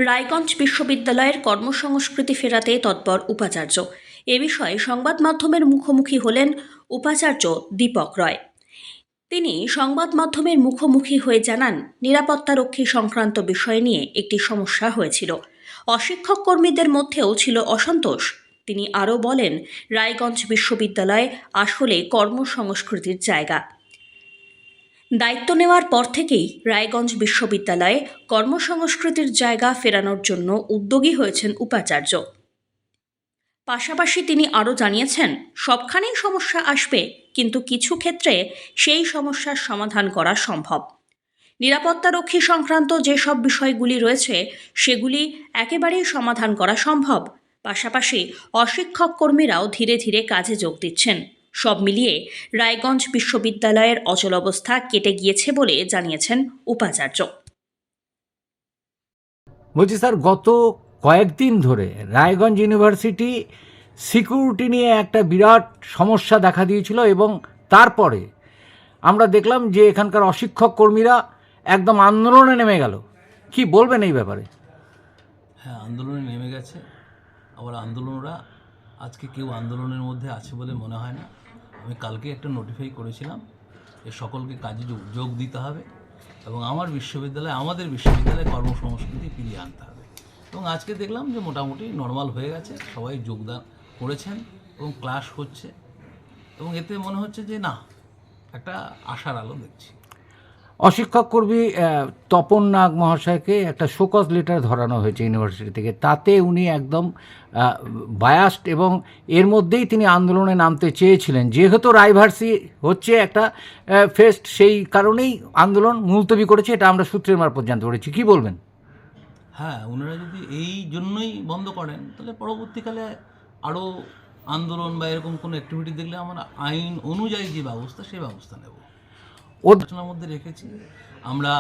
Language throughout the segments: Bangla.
রায়গঞ্জ বিশ্ববিদ্যালয়ের কর্মসংস্কৃতি ফেরাতে তৎপর উপাচার্য। এ বিষয়ে সংবাদ মাধ্যমের মুখোমুখি হলেন উপাচার্য দীপক রয়। তিনি সংবাদ মাধ্যমের মুখোমুখি হয়ে জানান, নিরাপত্তারক্ষী সংক্রান্ত বিষয় নিয়ে একটি সমস্যা হয়েছিল। অশিক্ষক কর্মীদের মধ্যেও ছিল অসন্তোষ। তিনি আরও বলেন, রায়গঞ্জ বিশ্ববিদ্যালয় আসলে কর্মসংস্কৃতির জায়গা। দায়িত্ব নেওয়ার পর থেকেই রায়গঞ্জ বিশ্ববিদ্যালয়ে কর্মসংস্কৃতির জায়গা ফেরানোর জন্য উদ্যোগী হয়েছেন উপাচার্য। পাশাপাশি তিনি আরও জানিয়েছেন, সবখানেই সমস্যা আসবে, কিন্তু কিছু ক্ষেত্রে সেই সমস্যার সমাধান করা সম্ভব। নিরাপত্তারক্ষী সংক্রান্ত যেসব বিষয়গুলি রয়েছে সেগুলি একেবারেই সমাধান করা সম্ভব। পাশাপাশি অশিক্ষক কর্মীরাও ধীরে ধীরে কাজে যোগ দিচ্ছেন। সব মিলিয়ে রায়গঞ্জ বিশ্ববিদ্যালয়ের অচলাবস্থা কেটে গিয়েছে বলে জানিয়েছেন উপাচার্য। বলছি স্যার, গত কয়েকদিন ধরে রায়গঞ্জ ইউনিভার্সিটি সিকিউরিটি নিয়ে একটা বিরাট সমস্যা দেখা দিয়েছিল এবং তারপরে আমরা দেখলাম যে এখানকার অশিক্ষক কর্মীরা একদম আন্দোলনে নেমে গেল। কি বলবেন এই ব্যাপারে? হ্যাঁ, আন্দোলনে নেমে গেছে। আবার আন্দোলনরা আজকে কেউ আন্দোলনের মধ্যে আছে বলে মনে হয় না। আমি কালকে একটা নোটিফাই করেছিলাম যে সকলকে কাজে যোগ দিতে হবে এবং আমাদের বিশ্ববিদ্যালয়ে কর্মসংস্কৃতি ফিরিয়ে আনতে হবে। এবং আজকে দেখলাম যে মোটামুটি নর্মাল হয়ে গেছে, সবাই যোগদান করেছেন এবং ক্লাস হচ্ছে এবং এতে মনে হচ্ছে যে না, একটা আশার আলো দেখছি। অশিক্ষক কর্মী তপন নাগ মহাশয়কে একটা শোকজ লেটার ধরানো হয়েছে ইউনিভার্সিটি থেকে। তাতে উনি একদম বায়াসড এবং এর মধ্যেই তিনি আন্দোলনে নামতে চেয়েছিলেন। যেহেতু রাইভার্সি হচ্ছে একটা ফেস্ট, সেই কারণেই আন্দোলন মুলতবি করেছে, এটা আমরা সূত্রের মারফত জানতে পেরেছি। কী বলবেন? হ্যাঁ, ওনারা যদি এই জন্যই বন্ধ করেন তাহলে পরবর্তীকালে আরও আন্দোলন বা এরকম কোনো অ্যাক্টিভিটি দেখলে আমরা আইন অনুযায়ী যে ব্যবস্থা সেই ব্যবস্থা নেব। আলোচনার মধ্যে রেখেছি আমরা,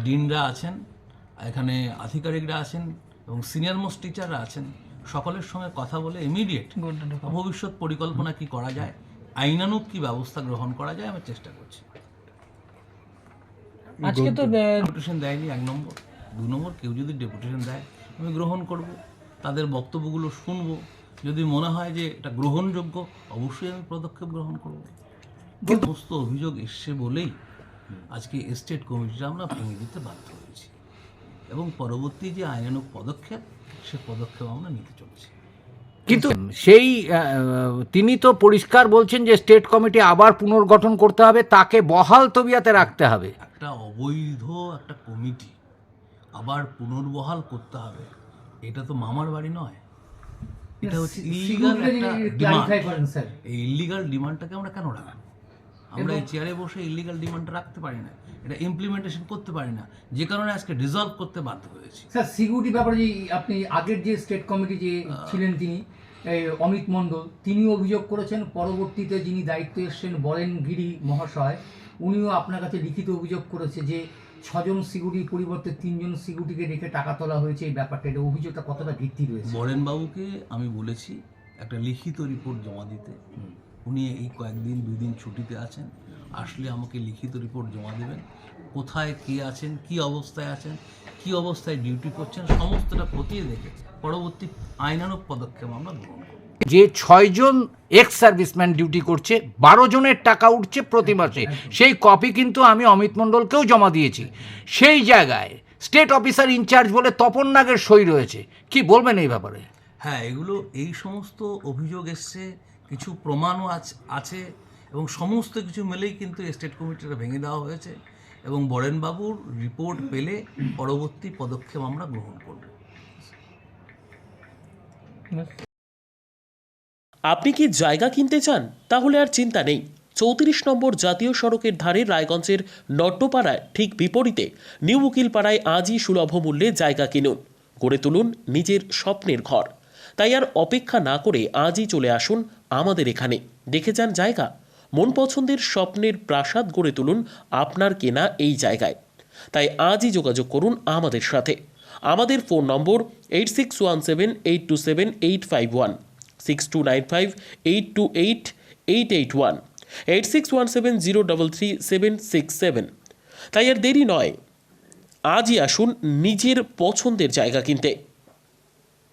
ডিনরা আছেন, এখানে আধিকারিকরা আছেন এবং সিনিয়র মোস্ট টিচাররা আছেন, সকলের সঙ্গে কথা বলে ইমিডিয়েট ভবিষ্যৎ পরিকল্পনা কি করা যায়, আইনানুগ কি ব্যবস্থা গ্রহণ করা যায় আমি চেষ্টা করছি। আজকে তো ডেপুটেশন দেয়নি, 1 নম্বর। 2 নম্বর, কেউ যদি ডেপুটেশন দেয় আমি গ্রহণ করব, তাদের বক্তব্যগুলো শুনব। যদি মনে হয় যে এটা গ্রহণযোগ্য, অবশ্যই আমি পদক্ষেপ গ্রহণ করব। সমস্ত অভিযোগ এসছে বলেই আজকে স্টেট কমিটিটা আমরা ভেঙে দিতে বাধ্য হয়েছি এবং পরবর্তী যে আইনানুগ পদক্ষেপ, সে পদক্ষেপ আমরা নিতে চলেছি। কিন্তু সেই তিনি তো পরিষ্কার বলছেন যে স্টেট কমিটি আবার পুনর্গঠন করতে হবে, তাকে বহাল তবিয়াতে রাখতে হবে। একটা অবৈধ একটা কমিটি আবার পুনর্বহাল করতে হবে, এটা তো মামার বাড়ি নয়, এটা হচ্ছে ইলিগাল একটা ডিমান্ড। এই ইলিগাল ডিমান্ডটাকে আমরা কেন রাখবো? আমরা এই চেয়ারে বসে ইলিগাল ডিমান্ডটা রাখতে পারি না, এটা ইমপ্লিমেন্টেশন করতে পারি না, যে কারণে আজকে ডিসলভ করতে বাধ্য হয়েছি। স্যার, সিকিউরিটি ব্যাপারে যে আপনি আগের যে স্টেট কমিটি যে ছিলেন তিনি অমিত মণ্ডল, তিনি অভিযোগ করেছেন, পরবর্তীতে যিনি দায়িত্বে এসছেন বরেন গিরি মহাশয়, উনিও আপনার কাছে লিখিত অভিযোগ করেছে যে 6 জন সিকিউরিটির পরিবর্তে 3 জন সিকিউরিটিকে রেখে টাকা তোলা হয়েছে। এই ব্যাপারটা, এটা অভিযোগটা কতটা ভিত্তি রয়েছে? বরেন বাবুকে আমি বলেছি একটা লিখিত রিপোর্ট জমা দিতে। উনি এই কয়েকদিন 2 দিন ছুটিতে আছেন, আসলে আমাকে লিখিত রিপোর্ট জমা দেবেন। কোথায় কে আছেন, কি অবস্থায় আছেন, কি অবস্থায় ডিউটি করছেন, সমস্তটা খতিয়ে দেখে পরবর্তী আইনানুগ পদক্ষেপ আমরা গ্রহণ করব। যে 6 জন এক্স সার্ভিসম্যান ডিউটি করছে, 12 জনের টাকা উঠছে প্রতি মাসে, সেই কপি কিন্তু আমি অমিত মণ্ডলকেও জমা দিয়েছি। সেই জায়গায় স্টেট অফিসার ইনচার্জ বলে তপন নাগের সই রয়েছে। কি বলবেন এই ব্যাপারে? হ্যাঁ, এগুলো এই সমস্ত অভিযোগ এসছে, কিছু প্রমাণও আছে এবং সমস্ত কিছু মিলেই কিন্তু স্টেট কমিটিটা ভেঙে দেওয়া হয়েছে এবং বরেনবাবুর রিপোর্ট পেলে পরবর্তী পদক্ষেপ আমরা গ্রহণ করব। আপনি কি জায়গা কিনতে চান? তাহলে আর চিন্তা নেই। 34 নম্বর জাতীয় সড়কের ধারে রায়গঞ্জের নট্টপাড়ায় ঠিক বিপরীতে নিউ উকিলপাড়ায় আজই সুলভ মূল্যে জায়গা কিনুন, গড়ে তুলুন নিজের স্বপ্নের ঘর। তাই আর অপেক্ষা না করে আজই চলে আসুন আমাদের এখানে, দেখে যান জায়গা। মন পছন্দের স্বপ্নের প্রাসাদ গড়ে তুলুন আপনার কেনা এই জায়গায়। তাই আজই যোগাযোগ করুন আমাদের সাথে। আমাদের ফোন নম্বর 8617827851, 6295828881, 8617033767। তাই আর দেরি নয়, আজই আসুন নিজের পছন্দের জায়গা কিনতে।